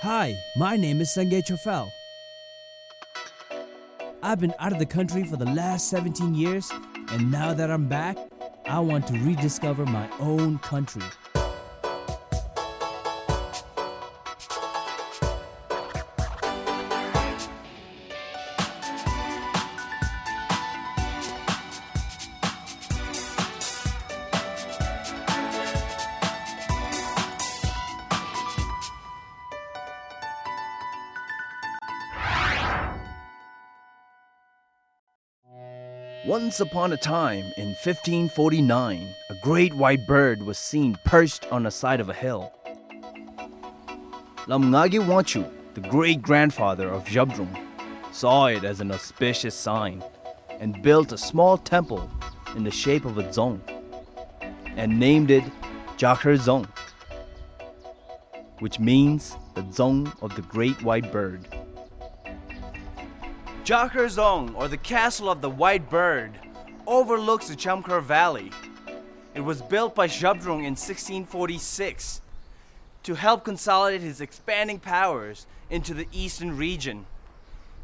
Hi, my name is Sangye Choiphel. I've been out of the country for the last 17 years, and now that I'm back, I want to rediscover my own country. Once upon a time, in 1549, a great white bird was seen perched on the side of a hill. Lamngagi Wanchu, the great-grandfather of Zhabdrung, saw it as an auspicious sign and built a small temple in the shape of a Dzong and named it Jakar, which means the Dzong of the great white bird. Jakar, or the Castle of the White Bird, overlooks the Ura Valley. It was built by Zhabdrung in 1646 to help consolidate his expanding powers into the eastern region.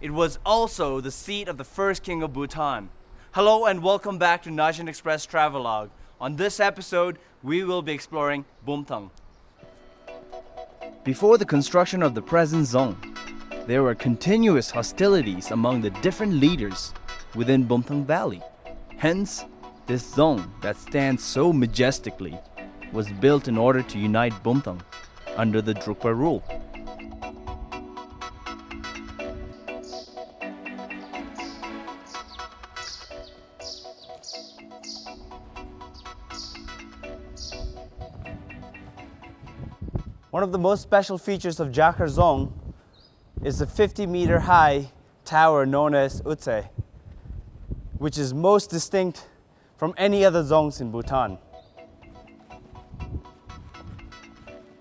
It was also the seat of the first king of Bhutan. Hello and welcome back to NAZHOEN Express Travelogue. On this episode, we will be exploring Bumthang. Before the construction of the present Dzong, there were continuous hostilities among the different leaders within Bumthang Valley. Hence, this Dzong that stands so majestically was built in order to unite Bumthang under the Drukpa rule. One of the most special features of Jakar is the 50-meter high tower known as Utse, which is most distinct from any other Dzongs in Bhutan.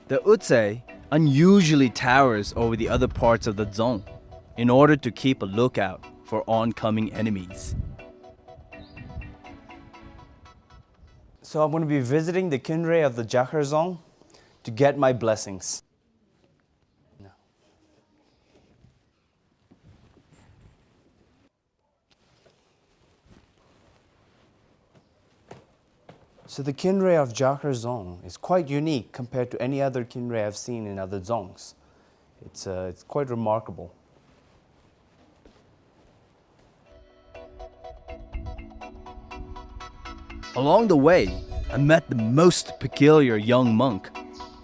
The Utse unusually towers over the other parts of the Dzong in order to keep a lookout for oncoming enemies. So I'm going to be visiting the Kinre of the Jakar Dzong to get my blessings. So the Kinre of Jakar Dzong is quite unique compared to any other Kinre I've seen in other Dzongs. It's quite remarkable. Along the way, I met the most peculiar young monk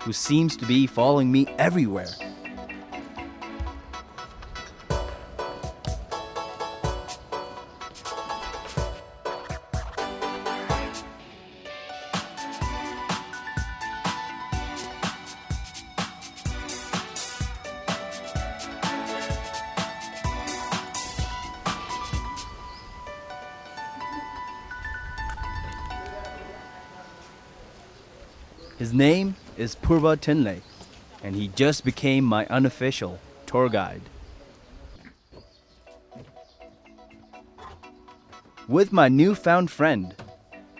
who seems to be following me everywhere. His name is Purva Tinley, and he just became my unofficial tour guide. With my newfound friend,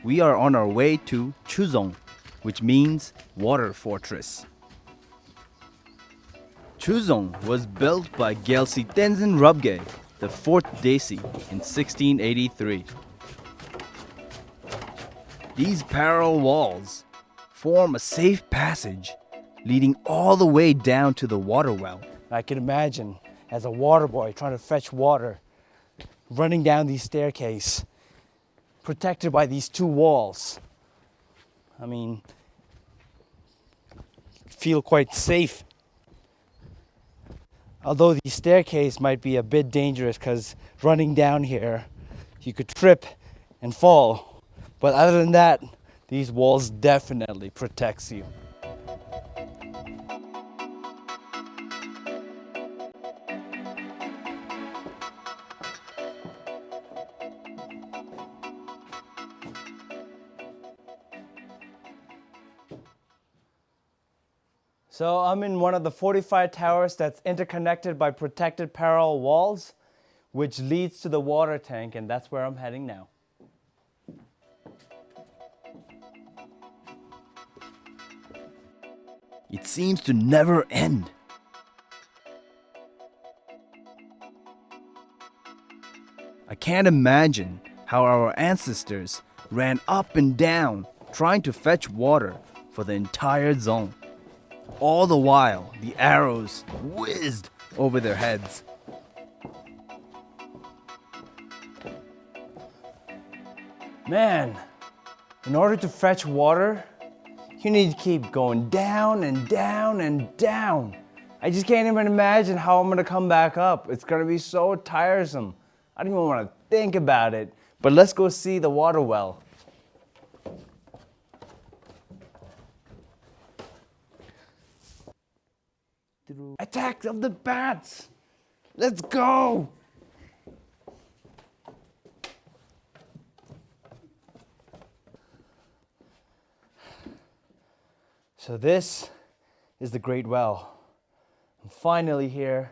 we are on our way to Dzong, which means water fortress. Dzong was built by Gyaltsen Tenzin Rubge, the 4th Desi, in 1683. These parallel walls form a safe passage leading all the way down to the water well. I can imagine as a water boy trying to fetch water, running down these staircases, protected by these two walls. I mean, feel quite safe. Although the staircase might be a bit dangerous because running down here, you could trip and fall. But other than that, these walls definitely protects you. So I'm in one of the 45 towers that's interconnected by protected parallel walls, which leads to the water tank, and that's where I'm heading now. It seems to never end. can't imagine how our ancestors ran up and down trying to fetch water for the entire Dzong. All the while, the arrows whizzed over their heads. Man, in order to fetch water, you need to keep going down and down and down. I just can't even imagine how I'm gonna come back up. It's gonna be so tiresome. I don't even wanna think about it. But let's go see the water well. Attack of the bats! Let's go! So this is the Great Well. I'm finally here.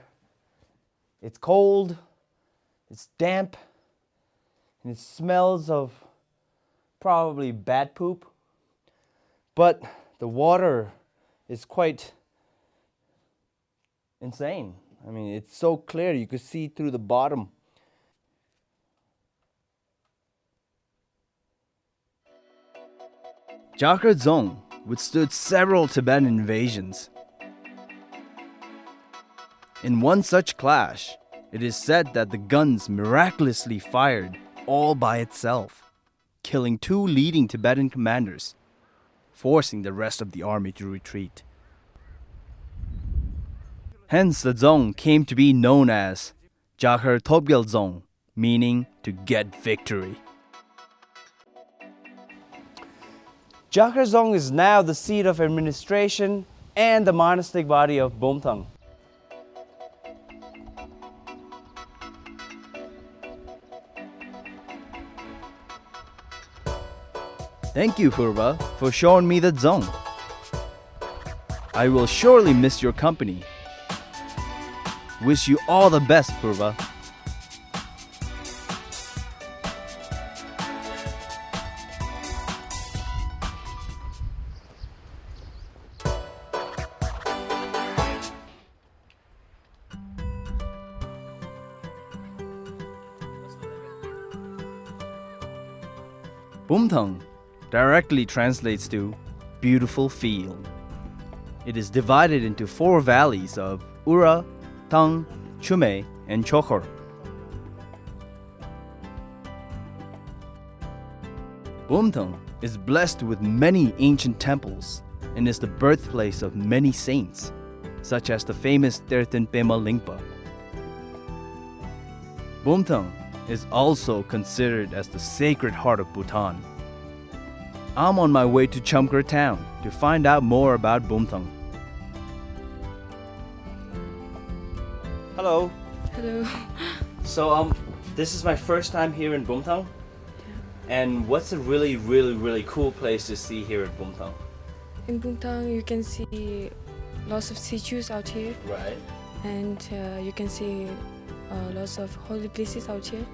It's cold, it's damp, and it smells of probably bat poop. But the water is quite insane. I mean, it's so clear you could see through the bottom. Jakar Dzong withstood several Tibetan invasions. In one such clash, it is said that the guns miraculously fired all by itself, killing 2 leading Tibetan commanders, forcing the rest of the army to retreat. Hence, the Dzong came to be known as Jakar Dzong, meaning to get victory. Jakar Dzong is now the seat of administration and the monastic body of Bumthang. Thank you, Purva, for showing me the Dzong. I will surely miss your company. Wish you all the best, Purva. Bumthang directly translates to beautiful field. It is divided into 4 valleys of Ura, Tang, Chume, and Chokor. Bumthang is blessed with many ancient temples and is the birthplace of many saints, such as the famous Terten Pema Lingpa. Bumthang is also considered as the sacred heart of Bhutan. I'm on my way to Chamkar town to find out more about Bumthang. Hello. Hello. So this is my first time here in Bumthang. And what's a really cool place to see here at Bumthang? In Bhutan, you can see lots of Tshechus out here, Right. and you can see lots of holy places out here.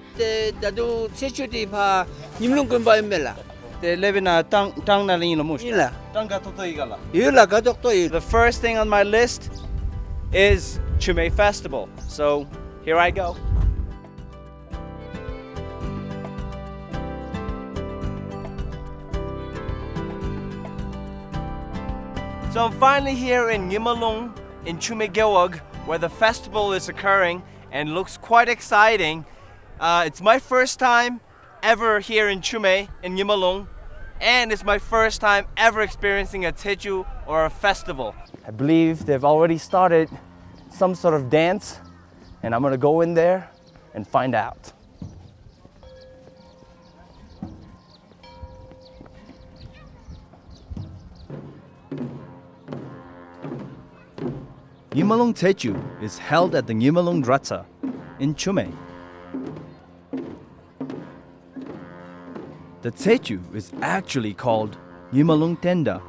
Dadu Tshechu di pa nimlung kun ba imela. They live in a tang na ling lo mush. Ila. Tang ga to igala. Ila ka dokto i. The first thing on my list is Chume Festival. So here I go. So I'm finally here in Ngimalung in Chume Gewog, where the festival is occurring and looks quite exciting. It's my first time ever here in Chume in Ngimalung, and it's my first time ever experiencing a Tshechu or a festival. I believe they've already started some sort of dance, and I'm gonna go in there and find out. Ngimalung Tshechu is held at the Ngimalung Dratsa in Chume. The Tshechu is actually called Ngimalung Tenda.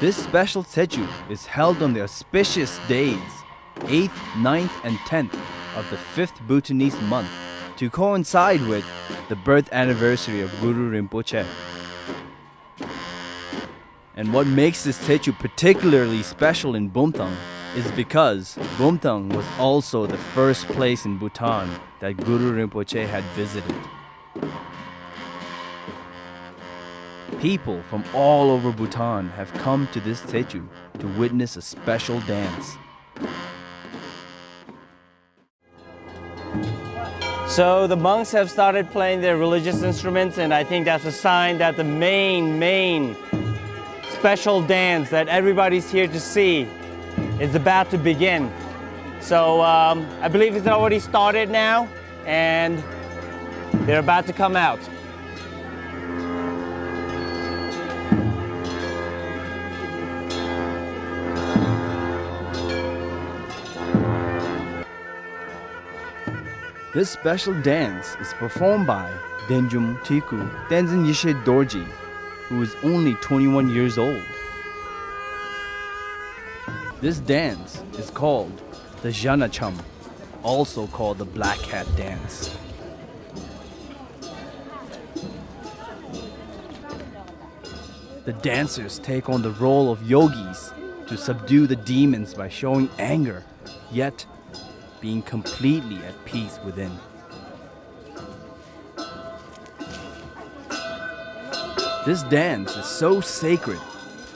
This special Tshechu is held on the auspicious days 8th, 9th, and 10th of the 5th Bhutanese month to coincide with the birth anniversary of Guru Rinpoche. And what makes this Tshechu particularly special in Bumthang is because Bumthang was also the first place in Bhutan that Guru Rinpoche had visited. People from all over Bhutan have come to this Tshechu to witness a special dance. So the monks have started playing their religious instruments, and I think that's a sign that the main special dance that everybody's here to see is about to begin. So I believe it's already started now, and they're about to come out. This special dance is performed by Denjum Tiku Tenzin Yishe Dorji, who is only 21 years old. This dance is called the Janacham, also called the Black Hat Dance. The dancers take on the role of yogis to subdue the demons by showing anger, yet being completely at peace within. This dance is so sacred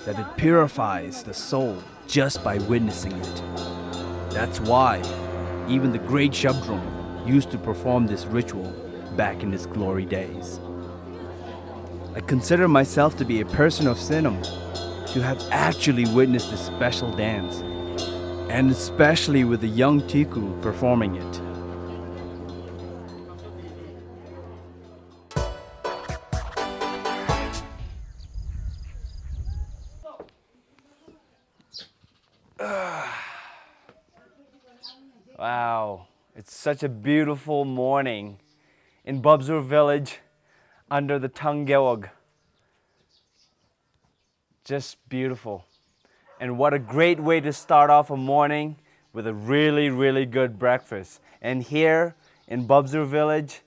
that it purifies the soul just by witnessing it. That's why even the great Shabdrung used to perform this ritual back in his glory days. I consider myself to be a person of Sinam, to have actually witnessed this special dance, and especially with the young Tiku performing it. Wow, it's such a beautiful morning in Bubser Village under the Tangyewog. Just beautiful. And what a great way to start off a morning with a really good breakfast. And here in Bubser Village,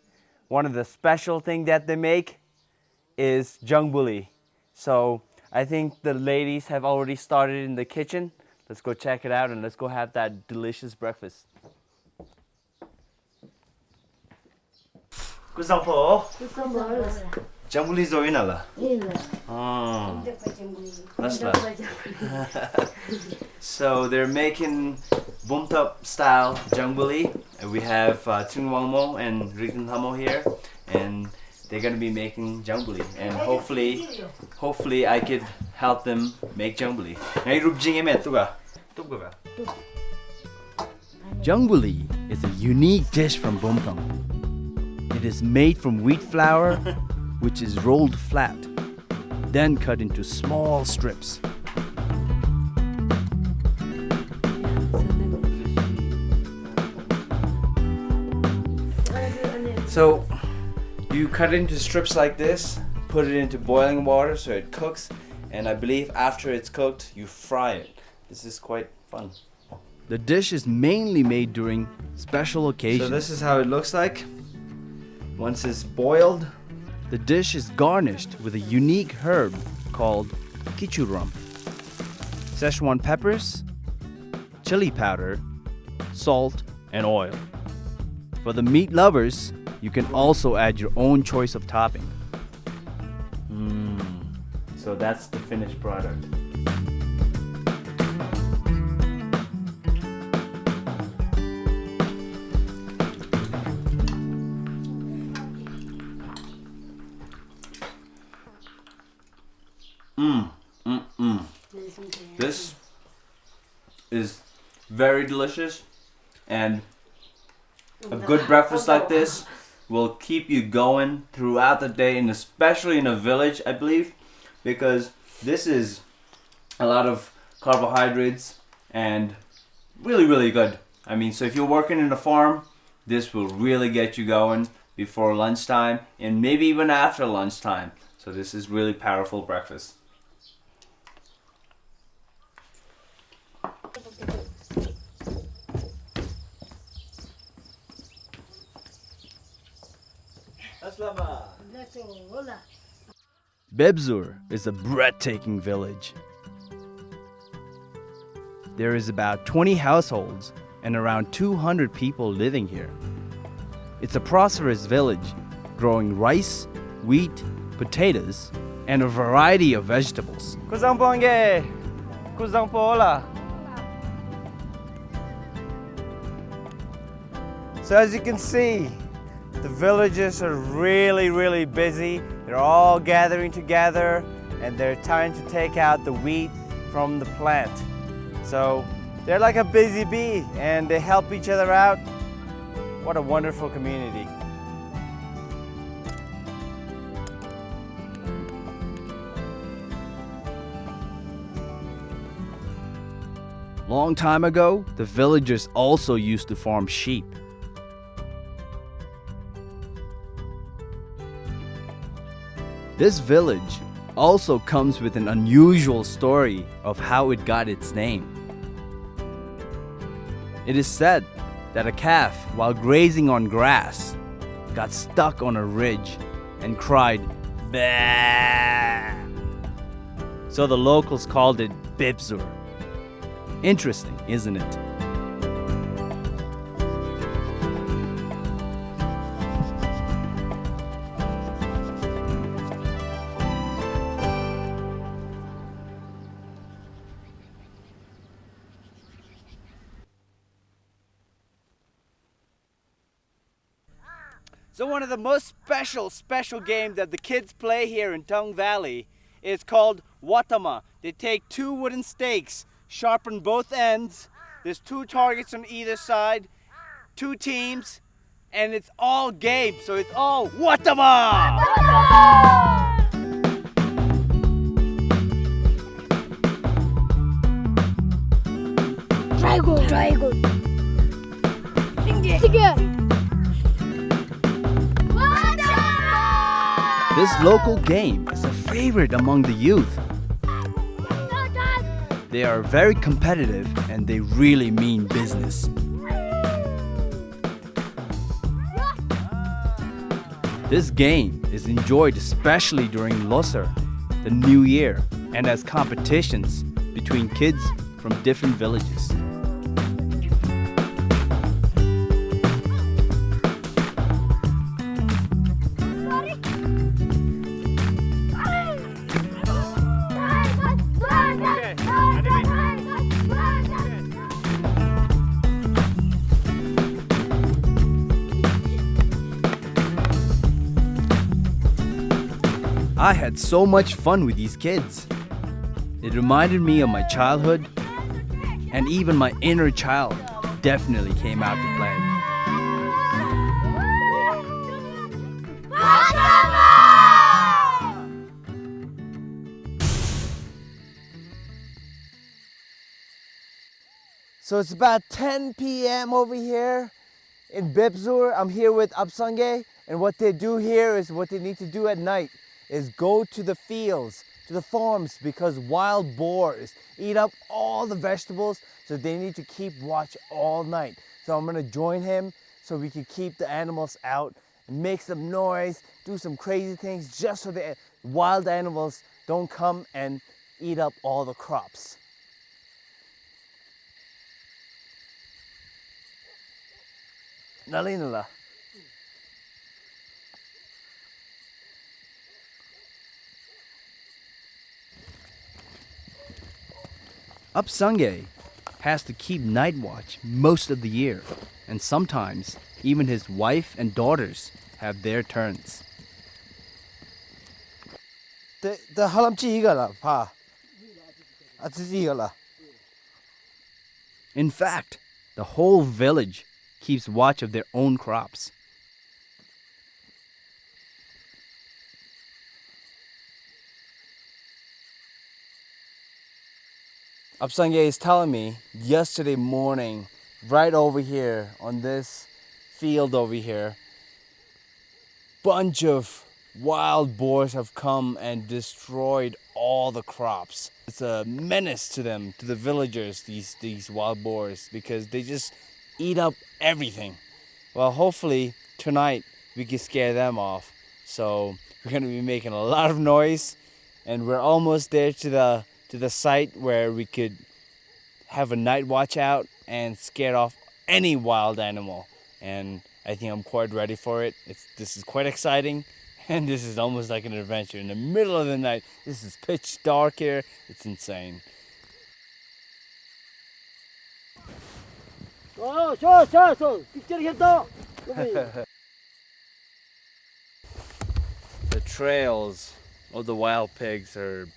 one of the special things that they make is jangbuli. So I think the ladies have already started in the kitchen. Let's go check it out and let's go have that delicious breakfast. Kusampo. Jangbuli zoinala. So they're making Bumthang style jangbuli. And we have Tsungwangmo and Rignhamo here, and they're gonna be making jangbuli. And hopefully I could help them make jangbuli. Jangbuli is a unique dish from Bumthang. It is made from wheat flour, which is rolled flat, then cut into small strips. So you cut it into strips like this, put it into boiling water so it cooks, and I believe after it's cooked, you fry it. This is quite fun. The dish is mainly made during special occasions. So this is how it looks like. Once it's boiled, the dish is garnished with a unique herb called kichuram, Szechuan peppers, chili powder, salt, and oil. For the meat lovers, you can also add your own choice of topping. So that's the finished product. This is very delicious, and a good breakfast like this will keep you going throughout the day, and especially in a village, I believe, because this is a lot of carbohydrates and really good. I mean, so if you're working in a farm, this will really get you going before lunchtime and maybe even after lunchtime. So this is really powerful breakfast. Bubser is a breathtaking village. There is about 20 households and around 200 people living here. It's a prosperous village, growing rice, wheat, potatoes, and a variety of vegetables. So as you can see, the villagers are really busy. They're all gathering together and they're trying to take out the wheat from the plant. So they're like a busy bee and they help each other out. What a wonderful community. Long time ago, the villagers also used to farm sheep. This village also comes with an unusual story of how it got its name. It is said that a calf, while grazing on grass, got stuck on a ridge and cried, "Bah!" So the locals called it Bubser. Interesting, isn't it? So one of the most special games that the kids play here in Dzong Valley is called Watama. They take two wooden stakes, sharpen both ends. There's two targets on either side, two teams, and it's all game. So it's all Watama! Dragon. Sangye. This local game is a favorite among the youth. They are very competitive and they really mean business. This game is enjoyed especially during Losar, the New Year, and as competitions between kids from different villages. I had so much fun with these kids. It reminded me of my childhood, and even my inner child definitely came out to play. So it's about 10 p.m. over here in Bubser. I'm here with Sangye, and what they do here is what they need to do at night is go to the fields, to the farms, because wild boars eat up all the vegetables, so they need to keep watch all night. So I'm gonna join him so we can keep the animals out and make some noise, do some crazy things, just so the wild animals don't come and eat up all the crops. Nalinala. Sangye has to keep night watch most of the year, and sometimes even his wife and daughters have their turns. In fact, the whole village keeps watch of their own crops. Sangye is telling me yesterday morning, right over here on this field over here, bunch of wild boars have come and destroyed all the crops. It's a menace to them, to the villagers, these wild boars, because they just eat up everything. Well, hopefully tonight we can scare them off. So we're gonna be making a lot of noise, and we're almost there to the site where we could have a night watch out and scare off any wild animal. And I think I'm quite ready for it. This is quite exciting, and this is almost like an adventure in the middle of the night. This is pitch dark here. It's insane. The trails of the wild pigs are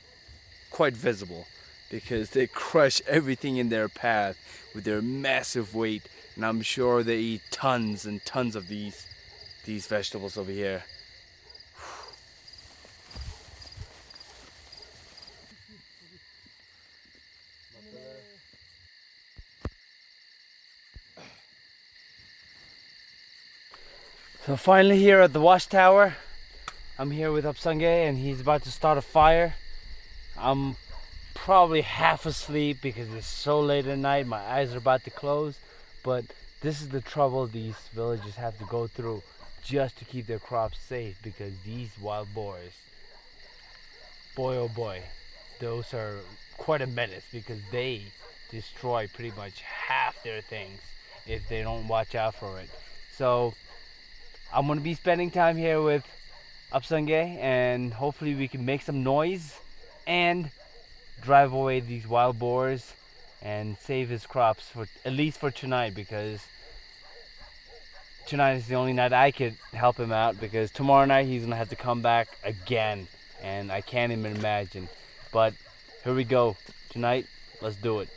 quite visible because they crush everything in their path with their massive weight, and I'm sure they eat tons and tons of these vegetables over here. So finally here at the watchtower, I'm here with Sangye and he's about to start a fire. I'm probably half asleep because it's so late at night, my eyes are about to close, but this is the trouble these villagers have to go through just to keep their crops safe, because these wild boars, boy oh boy, those are quite a menace because they destroy pretty much half their things if they don't watch out for it. So I'm going to be spending time here with Sangye, and hopefully we can make some noise and drive away these wild boars and save his crops, for at least for tonight, because tonight is the only night I could help him out, because tomorrow night he's gonna have to come back again, and I can't even imagine. But here we go. Tonight, let's do it.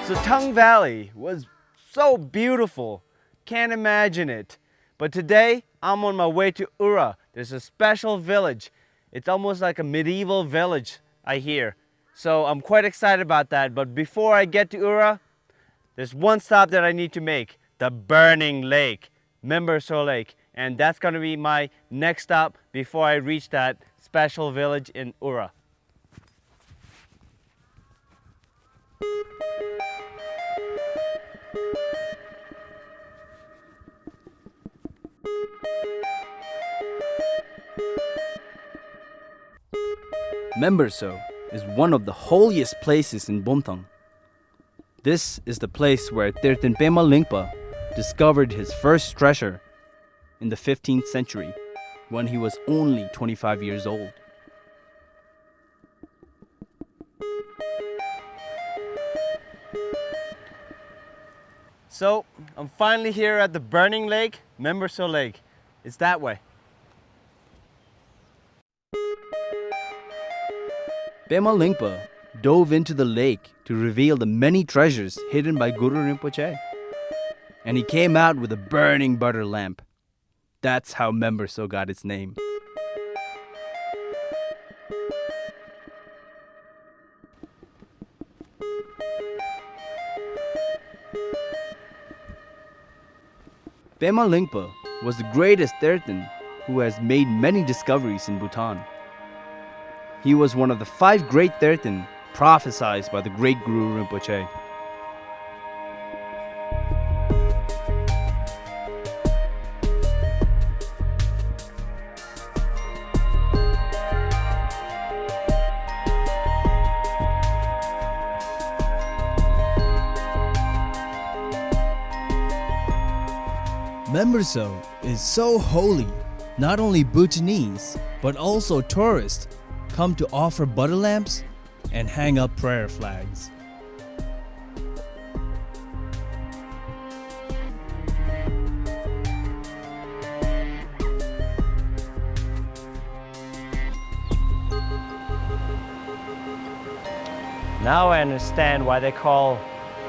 So Tung Valley was so beautiful, can't imagine it. But today I'm on my way to Ura. There's a special village. It's almost like a medieval village, I hear. So I'm quite excited about that. But before I get to Ura, there's one stop that I need to make, the Burning Lake, Bumser Lake. And that's gonna be my next stop before I reach that special village in Ura. Bumser is one of the holiest places in Bumthang. This is the place where Tirthan Pema Lingpa discovered his first treasure in the 15th century when he was only 25 years old. So I'm finally here at the Burning Lake, Bumser Lake. It's that way. Pema Lingpa dove into the lake to reveal the many treasures hidden by Guru Rinpoche. And he came out with a burning butter lamp. That's how Bumser got its name. Pema Lingpa was the greatest Tirthan who has made many discoveries in Bhutan. He was one of the 5 great Tirthan prophesied by the great Guru Rinpoche. Bumser is so holy, not only Bhutanese, but also tourists come to offer butter lamps and hang up prayer flags. Now I understand why they call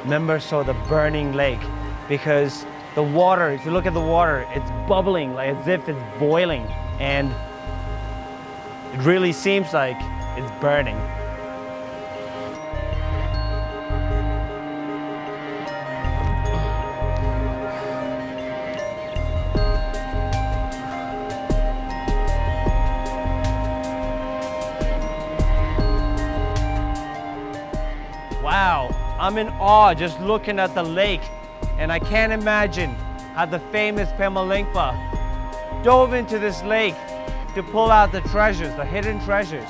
Bumser the Burning Lake, because the water, if you look at the water, it's bubbling like as if it's boiling, and it really seems like it's burning. Wow, I'm in awe just looking at the lake, and I can't imagine how the famous Pemalingpa dove into this lake to pull out the treasures, the hidden treasures.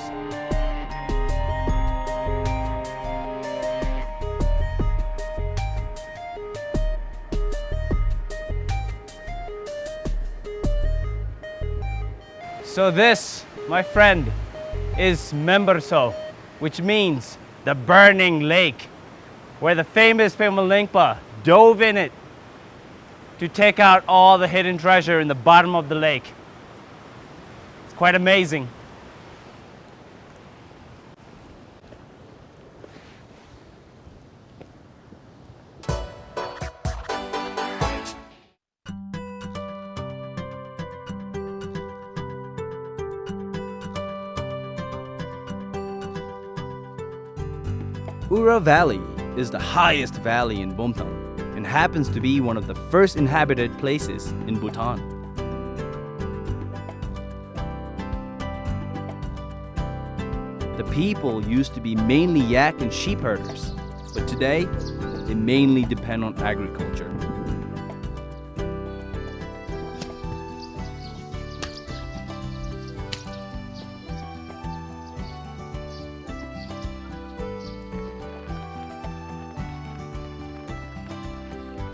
So this, my friend, is Memberso, which means the burning lake, where the famous Pemalingpa dove in it to take out all the hidden treasure in the bottom of the lake. It's quite amazing. Ura Valley is the highest valley in Bumthang and happens to be one of the first inhabited places in Bhutan. The people used to be mainly yak and sheep herders, but today they mainly depend on agriculture.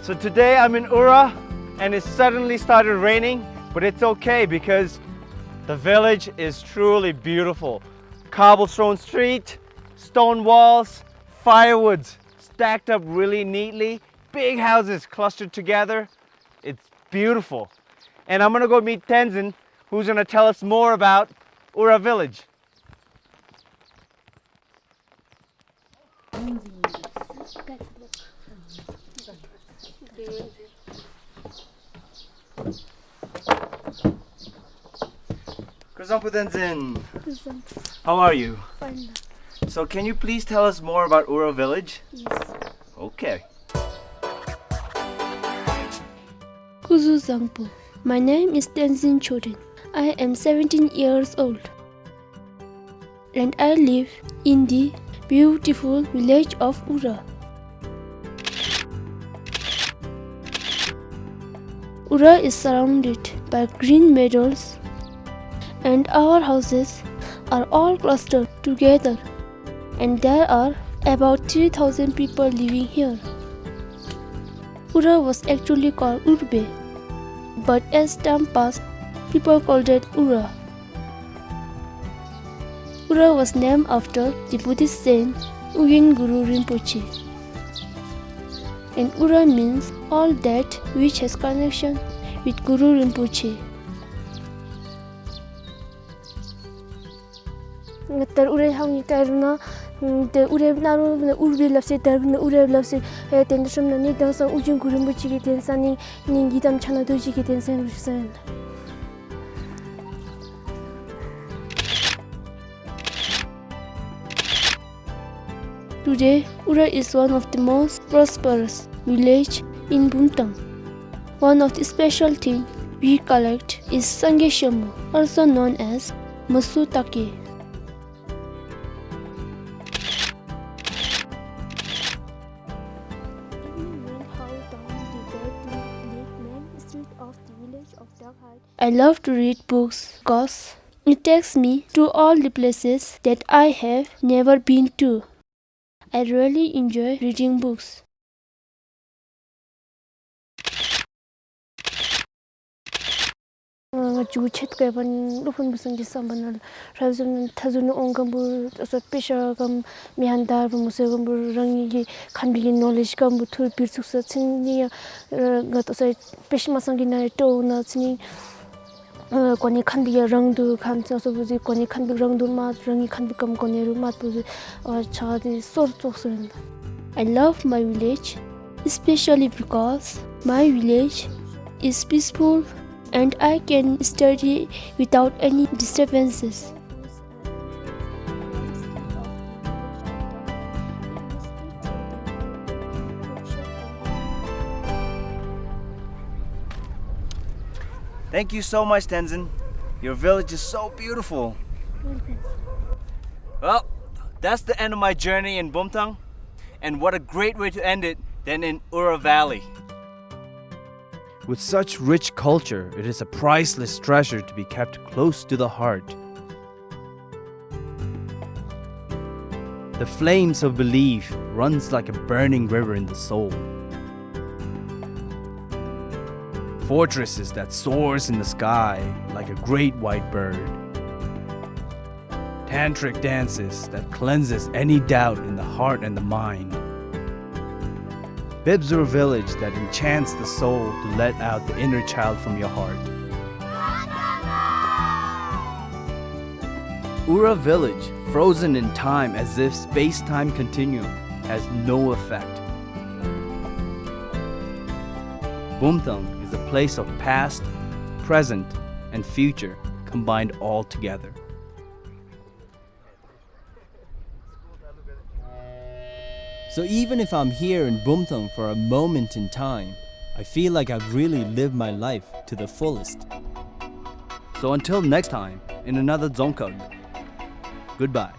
So today I'm in Ura and it suddenly started raining, but it's okay because the village is truly beautiful. Cobblestone street, stone walls, firewoods stacked up really neatly, big houses clustered together. It's beautiful. And I'm gonna go meet Tenzin, who's gonna tell us more about Ura Village. Tenzin, how are you? Fine. So can you please tell us more about Ura Village? Yes. Okay. Zangpo. My name is Tenzin Choden. I am 17 years old. And I live in the beautiful village of Ura. Ura is surrounded by green meadows, and our houses are all clustered together, and there are about 3,000 people living here. Ura was actually called Urbe, but as time passed, people called it Ura. Ura was named after the Buddhist saint Ugyen Guru Rinpoche, and Ura means all that which has connection with Guru Rinpoche. Ngattar Ura hangi taruna the Ura naru the Urbe lapse taruna Ura lapse tension na ni dang sang Ugyen Guru Rinpoche ki tensani ningi dam chana doji ki tensan rusan. Today, Ura is one of the most prosperous villages in Bhutan. One of the special things we collect is Sangye Choiphel, also known as Masutake. I love to read books because it takes me to all the places that I have never been to. I really enjoy reading books. Chu chet ka ban lupun busang gi sambanal razun thazun ongambur so pesha gam mihandar bu musegambur rangi gi khanbi knowledge gam bu thur pir suksa chini gat so pesh masangi na to na chini kone khanbi rang du kham so bu ji kone khanbi rang du ma rangi khanbi kam kone ru mat bu cha di sor choksen. I love my village especially because my village is peaceful and I can study without any disturbances. Thank you so much, Tenzin. Your village is so beautiful. Well, that's the end of my journey in Bumthang. And what a great way to end it than in Ura Valley. With such rich culture, it is a priceless treasure to be kept close to the heart. The flames of belief runs like a burning river in the soul. Fortresses that soars in the sky like a great white bird. Tantric dances that cleanses any doubt in the heart and the mind. Ura Village that enchants the soul to let out the inner child from your heart. Ura Village, frozen in time as if space-time continuum has no effect. Bumthang is a place of past, present, and future combined all together. So even if I'm here in Bumthang for a moment in time, I feel like I've really lived my life to the fullest. So until next time, in another Dzong, goodbye.